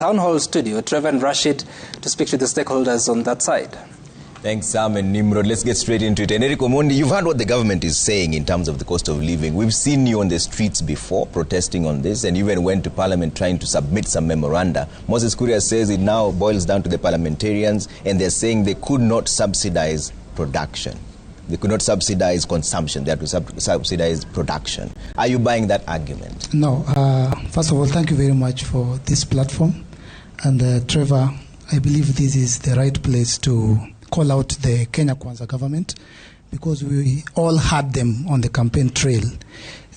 Town Hall studio, Trevor and Rashid, to speak to the stakeholders on that side. Thanks, Sam and Nimrod. Let's get straight into it. And Eric Omondi, you've heard what the government is saying in terms of the cost of living. We've seen you on the streets before protesting on this, and even went to Parliament trying to submit some memoranda. Moses Kuria says it now boils down to the parliamentarians, and they're saying they could not subsidize production. They could not subsidize consumption. They have to subsidize production. Are you buying that argument? No. First of all, thank you very much for this platform. And Trevor, I believe this is the right place to call out the Kenya Kwanza government, because we all had them on the campaign trail.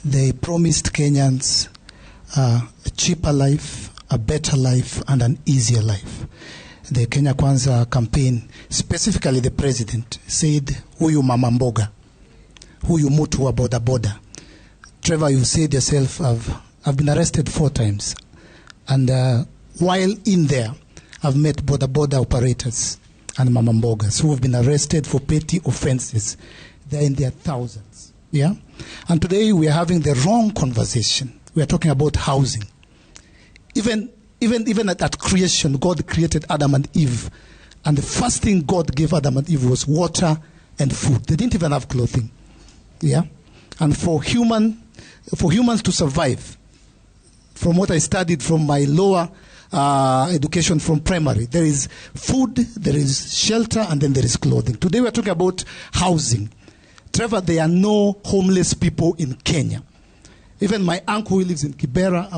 They promised Kenyans a cheaper life, a better life, and an easier life. The Kenya Kwanza campaign, specifically the president, said, "Huyu mama mboga, huyu mutu wa boda boda." Trevor, you said yourself, I've been arrested 4 times. And while in there, I've met boda boda operators and mama mbogas who have been arrested for petty offenses. They're in their thousands. Yeah? And today we are having the wrong conversation. We are talking about housing. Even at creation, God created Adam and Eve. And the first thing God gave Adam and Eve was water and food. They didn't even have clothing. Yeah? And for humans to survive, from what I studied from my lower education from primary, there is food, there is shelter, and then there is clothing. Today we're talking about housing. Trevor, there are no homeless people in Kenya. Even my uncle who lives in Kibera,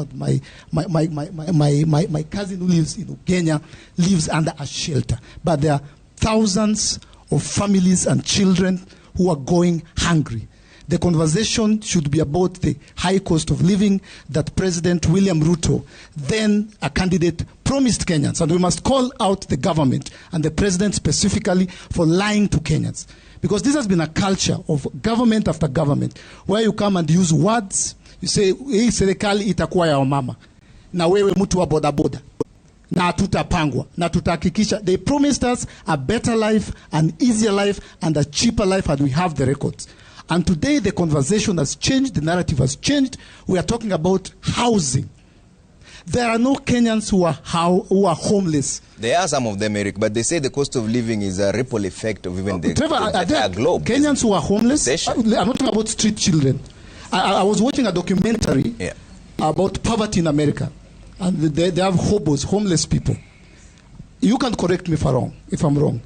my cousin who lives in Kenya lives under a shelter. But there are thousands of families and children who are going hungry. The conversation should be about the high cost of living that President William Ruto, then a candidate, promised Kenyans. And we must call out the government and the president specifically for lying to Kenyans. Because this has been a culture of government after government, where you come and use words. You say, hii serikali itakuwa ya wamama. Na wewe mtu wa boda boda. Na tutapangwa. Na tutahakikisha. They promised us a better life, an easier life, and a cheaper life, and we have the records. And today the conversation has changed, the narrative has changed. We are talking about housing. There are no Kenyans who are homeless. There are some of them, Eric, but they say the cost of living is a ripple effect of even the entire globe. Kenyans who are homeless? I'm not talking about street children. I was watching a documentary about poverty in America. And they have hobos, homeless people. You can correct me if I'm wrong.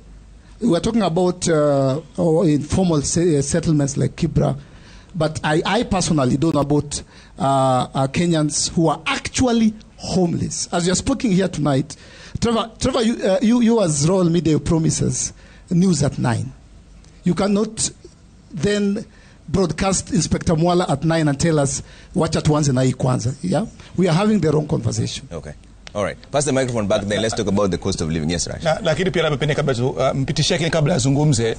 We're talking about informal settlements like Kibra, but I personally don't know about Kenyans who are actually homeless. As you're speaking here tonight, Trevor, you as Royal Media promises news at 9. You cannot then broadcast Inspector Mwala at 9 and tell us wacha tuanze na hii kwanza. Yeah, we are having the wrong conversation. Okay. All right. Pass the microphone back then. Let's talk about the cost of living. Yes, Raj. Lakini pia labda pende kabla mpitishie kabla azungumze